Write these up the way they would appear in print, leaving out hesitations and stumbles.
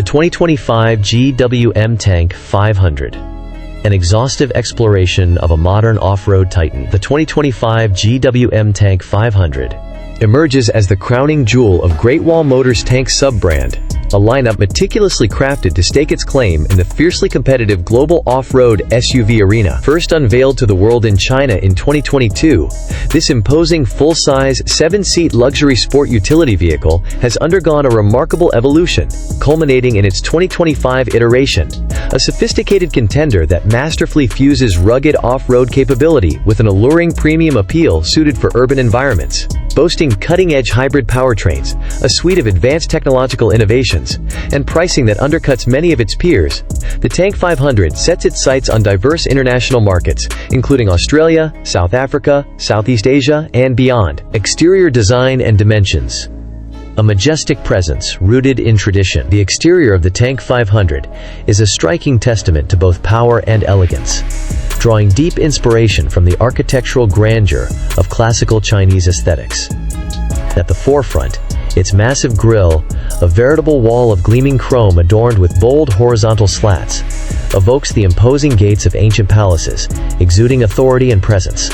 2025 GWM Tank 500. An exhaustive exploration of a modern off-road titan. The 2025 GWM Tank 500 emerges as the crowning jewel of Great Wall Motors' Tank sub-brand, a lineup meticulously crafted to stake its claim in the fiercely competitive global off-road SUV arena. First unveiled to the world in China in 2022, this imposing full-size, 7-seat luxury sport utility vehicle has undergone a remarkable evolution, culminating in its 2025 iteration, a sophisticated contender that masterfully fuses rugged off-road capability with an alluring premium appeal suited for urban environments. Boasting cutting-edge hybrid powertrains, a suite of advanced technological innovations, and pricing that undercuts many of its peers, the Tank 500 sets its sights on diverse international markets, including Australia, South Africa, Southeast Asia, and beyond. Exterior design and dimensions. A majestic presence rooted in tradition. The exterior of the Tank 500 is a striking testament to both power and elegance, drawing deep inspiration from the architectural grandeur of classical Chinese aesthetics. At the forefront, its massive grille, a veritable wall of gleaming chrome adorned with bold horizontal slats, evokes the imposing gates of ancient palaces, exuding authority and presence.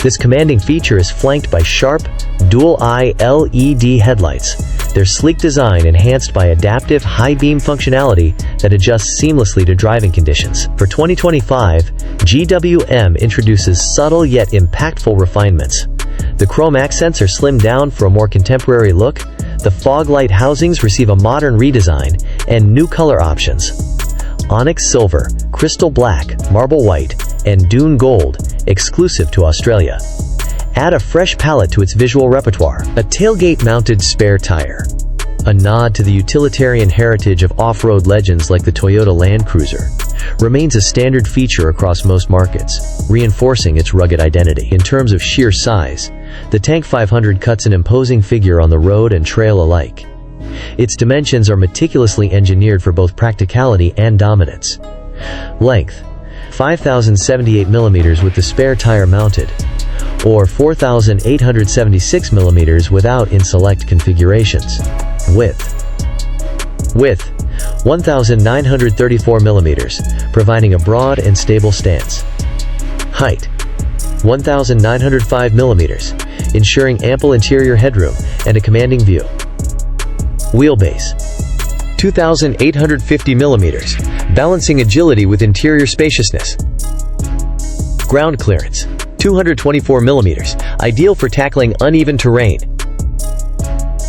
This commanding feature is flanked by sharp, dual-eye LED headlights, their sleek design enhanced by adaptive high-beam functionality that adjusts seamlessly to driving conditions. For 2025, GWM introduces subtle yet impactful refinements. The chrome accents are slimmed down for a more contemporary look, the fog light housings receive a modern redesign, and new color options. Onyx silver, crystal black, marble white, and dune gold, exclusive to Australia, add a fresh palette to its visual repertoire. A tailgate-mounted spare tire, a nod to the utilitarian heritage of off-road legends like the Toyota Land Cruiser, remains a standard feature across most markets, reinforcing its rugged identity. In terms of sheer size, the Tank 500 cuts an imposing figure on the road and trail alike. Its dimensions are meticulously engineered for both practicality and dominance. Length: 5,078 mm with the spare tire mounted, or 4,876 mm without in select configurations. Width: 1,934 mm, providing a broad and stable stance. Height: 1,905 mm, ensuring ample interior headroom and a commanding view. Wheelbase: 2,850 mm, balancing agility with interior spaciousness. Ground clearance: 224 mm, ideal for tackling uneven terrain.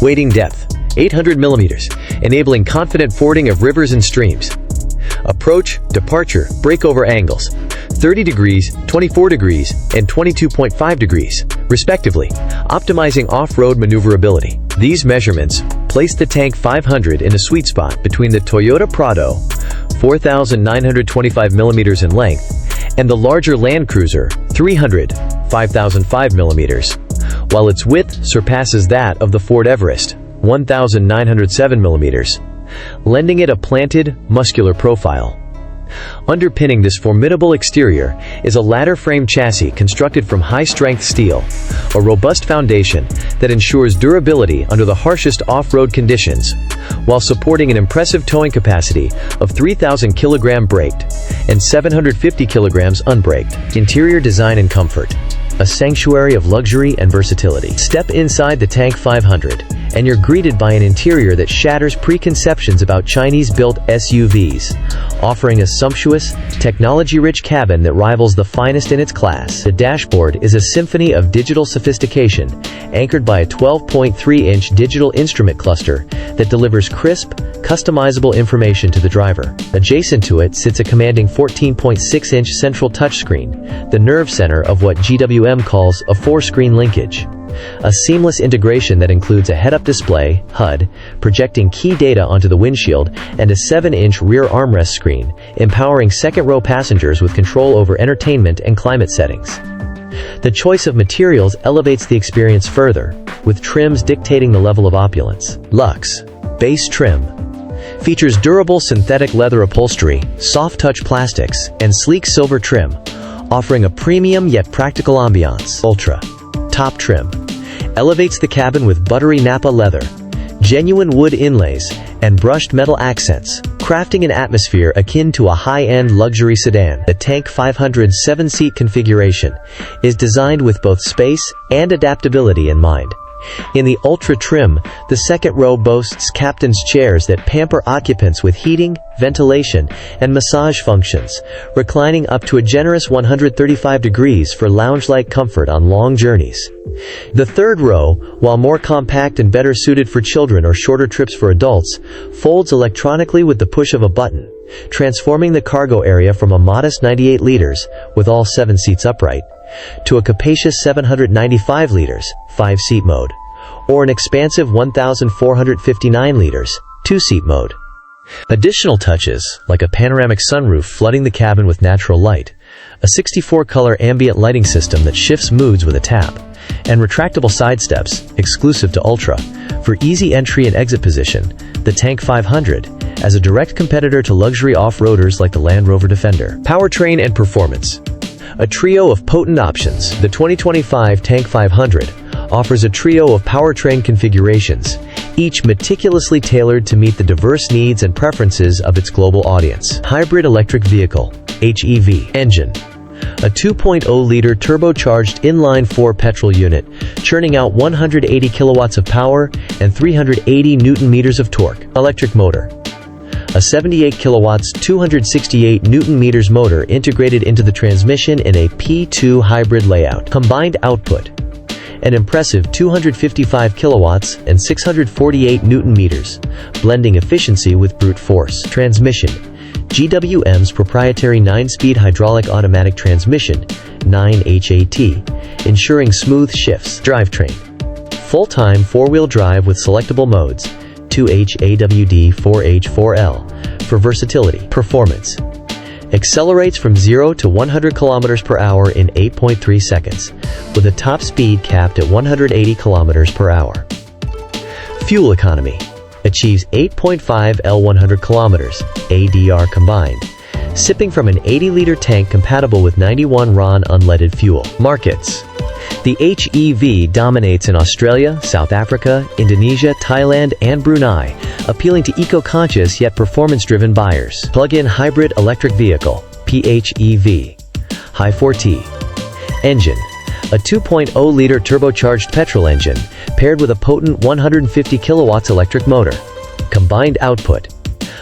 Wading depth: 800 mm, enabling confident fording of rivers and streams. Approach, departure, breakover angles: 30 degrees, 24 degrees, and 22.5 degrees, respectively, optimizing off-road maneuverability. These measurements place the Tank 500 in a sweet spot between the Toyota Prado, 4,925 mm in length, and the larger Land Cruiser, 300, 5,005 mm, while its width surpasses that of the Ford Everest, 1,907 mm, lending it a planted, muscular profile. Underpinning this formidable exterior is a ladder-frame chassis constructed from high-strength steel, a robust foundation that ensures durability under the harshest off-road conditions, while supporting an impressive towing capacity of 3,000 kg braked and 750 kg unbraked. Interior design and comfort: a sanctuary of luxury and versatility. Step inside the Tank 500, and you're greeted by an interior that shatters preconceptions about Chinese-built SUVs, offering a sumptuous, technology-rich cabin that rivals the finest in its class. The dashboard is a symphony of digital sophistication, anchored by a 12.3-inch digital instrument cluster that delivers crisp, customizable information to the driver. Adjacent to it sits a commanding 14.6-inch central touchscreen, the nerve center of what GWM calls a 4-screen linkage. A seamless integration that includes a head-up display, HUD, projecting key data onto the windshield, and a 7-inch rear armrest screen, empowering second-row passengers with control over entertainment and climate settings. The choice of materials elevates the experience further, with trims dictating the level of opulence. Luxe Base Trim features durable synthetic leather upholstery, soft-touch plastics, and sleek silver trim, offering a premium yet practical ambiance. Ultra Top Trim elevates the cabin with buttery Napa leather, genuine wood inlays, and brushed metal accents, crafting an atmosphere akin to a high-end luxury sedan. The Tank 500's 7-seat configuration is designed with both space and adaptability in mind. In the ultra trim, the second row boasts captain's chairs that pamper occupants with heating, ventilation, and massage functions, reclining up to a generous 135 degrees for lounge-like comfort on long journeys. The third row, while more compact and better suited for children or shorter trips for adults, folds electronically with the push of a button, transforming the cargo area from a modest 98 liters, with all 7 seats upright, to a capacious 795 liters, 5-seat mode, or an expansive 1,459 liters, 2-seat mode. Additional touches, like a panoramic sunroof flooding the cabin with natural light, a 64-color ambient lighting system that shifts moods with a tap, and retractable side steps, exclusive to Ultra, for easy entry and exit position, the Tank 500, as a direct competitor to luxury off-roaders like the Land Rover Defender. Powertrain and performance. A trio of potent options, the 2025 Tank 500 offers a trio of powertrain configurations, each meticulously tailored to meet the diverse needs and preferences of its global audience. Hybrid electric vehicle, HEV, engine. A 2.0-liter turbocharged inline-4 petrol unit, churning out 180 kilowatts of power and 380 newton-meters of torque. Electric motor. A 78 kilowatts, 268 newton-meters motor integrated into the transmission in a P2 hybrid layout. Combined output. An impressive 255 kilowatts and 648 newton-meters, blending efficiency with brute force. Transmission. GWM's proprietary 9-speed hydraulic automatic transmission, 9HAT, ensuring smooth shifts. Drivetrain. Full-time 4-wheel drive with selectable modes, 2HAWD 4H4L, for versatility. Performance. Accelerates from 0 to 100 km per hour in 8.3 seconds, with a top speed capped at 180 km per hour. Fuel economy. Achieves 8.5 L100 km, ADR combined, sipping from an 80-liter tank compatible with 91 RON unleaded fuel. Markets. The HEV dominates in Australia, South Africa, Indonesia, Thailand, and Brunei, appealing to eco-conscious yet performance-driven buyers. Plug-in hybrid electric vehicle, PHEV. High 4T. Engine. A 2.0-liter turbocharged petrol engine, paired with a potent 150 kilowatts electric motor. Combined output.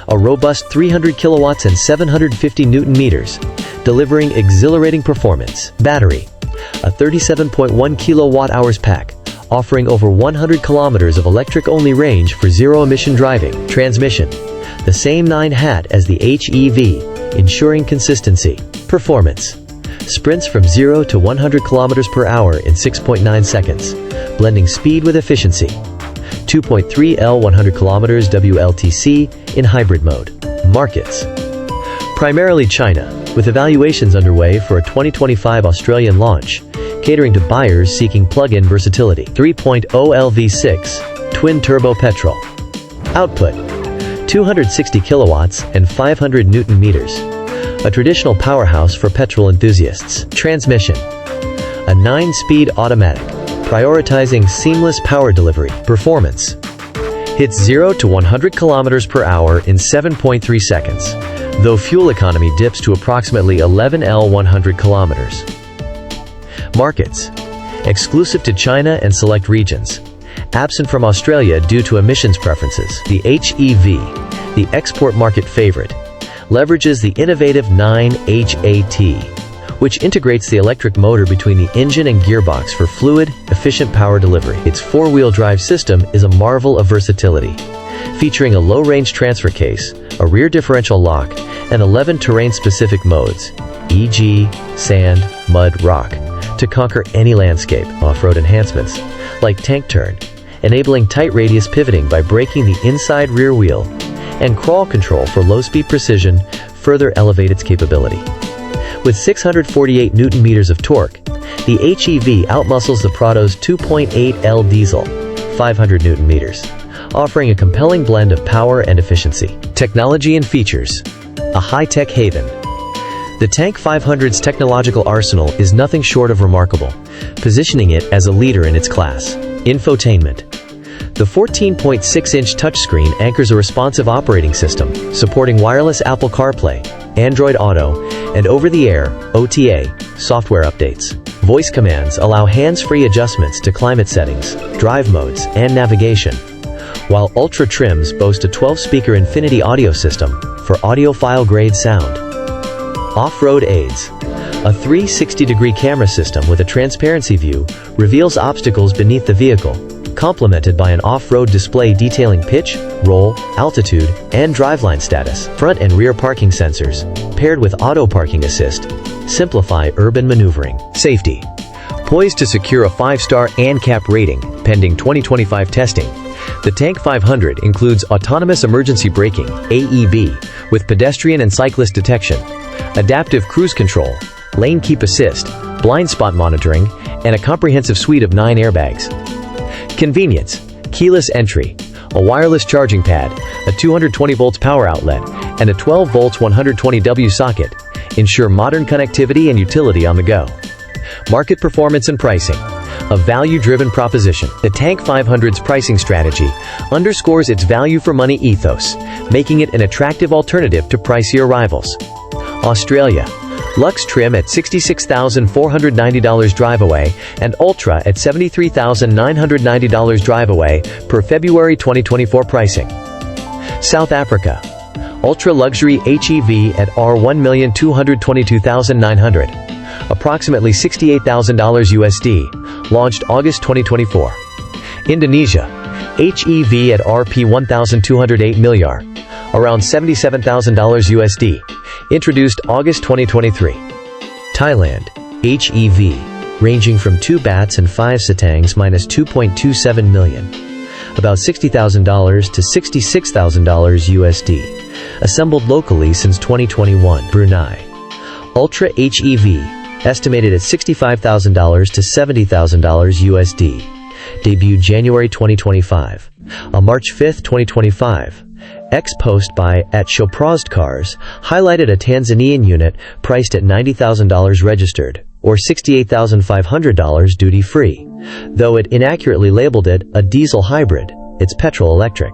A robust 300 kilowatts and 750 newton-meters, delivering exhilarating performance. Battery. A 37.1 kilowatt-hours pack, offering over 100 kilometers of electric-only range for zero-emission driving. Transmission. The same 9HAT as the HEV, ensuring consistency. Performance. Sprints from 0 to 100 km per hour in 6.9 seconds, blending speed with efficiency. 2.3 L 100 km WLTC in hybrid mode. Markets. Primarily China, with evaluations underway for a 2025 Australian launch, catering to buyers seeking plug-in versatility. 3.0 LV6, twin-turbo petrol. Output. 260 kilowatts and 500 newton-meters. A traditional powerhouse for petrol enthusiasts. Transmission. A 9-speed automatic, prioritizing seamless power delivery. Performance. Hits 0 to 100 km per hour in 7.3 seconds, though fuel economy dips to approximately 11 L 100 kilometers. Markets. Exclusive to China and select regions. Absent from Australia due to emissions preferences. The HEV, the export market favorite, leverages the innovative 9HAT, which integrates the electric motor between the engine and gearbox for fluid, efficient power delivery. Its 4-wheel drive system is a marvel of versatility, featuring a low-range transfer case, a rear differential lock, and 11 terrain-specific modes, e.g., sand, mud, rock, to conquer any landscape. Off-road enhancements, like tank turn, enabling tight radius pivoting by braking the inside rear wheel, and crawl control for low-speed precision, further elevate its capability. With 648 newton-meters of torque, the HEV outmuscles the Prado's 2.8L diesel, 500 newton-meters, offering a compelling blend of power and efficiency. Technology and features. A high-tech haven. The Tank 500's technological arsenal is nothing short of remarkable, positioning it as a leader in its class. Infotainment. The 14.6-inch touchscreen anchors a responsive operating system, supporting wireless Apple CarPlay, Android Auto, and over-the-air (OTA) software updates. Voice commands allow hands-free adjustments to climate settings, drive modes, and navigation, while Ultra trims boast a 12-speaker Infinity audio system for audiophile-grade sound. Off-road aids. A 360-degree camera system with a transparency view reveals obstacles beneath the vehicle, complemented by an off-road display detailing pitch, roll, altitude, and driveline status. Front and rear parking sensors, paired with auto parking assist, simplify urban maneuvering. Safety. Poised to secure a 5-star ANCAP rating, pending 2025 testing, the Tank 500 includes autonomous emergency braking (AEB) with pedestrian and cyclist detection, adaptive cruise control, lane keep assist, blind spot monitoring, and a comprehensive suite of 9 airbags. Convenience. Keyless entry, a wireless charging pad, a 220 volts power outlet, and a 12 volts 120W socket ensure modern connectivity and utility on the go. Market performance and pricing. A value-driven proposition. The Tank 500's pricing strategy underscores its value-for-money ethos, making it an attractive alternative to pricier rivals. Australia. Luxe trim at $66,490 drive-away and Ultra at $73,990 drive-away per February 2024 pricing. South Africa. Ultra Luxury HEV at $1,222,900, approximately $68,000 USD, launched August 2024. Indonesia. HEV at Rp 1,208 milyar, around $77,000 USD, introduced August 2023. Thailand. HEV, ranging from 2 bahts and 5 satangs minus 2.27 million, about $60,000 to $66,000 USD, assembled locally since 2021. Brunei. Ultra HEV, estimated at $65,000 to $70,000 USD, debuted January 2025. On March 5, 2025, Ex-post by at Showprazed Cars highlighted a Tanzanian unit priced at $90,000 registered, or $68,500 duty-free, though it inaccurately labeled it a diesel hybrid. It's petrol-electric.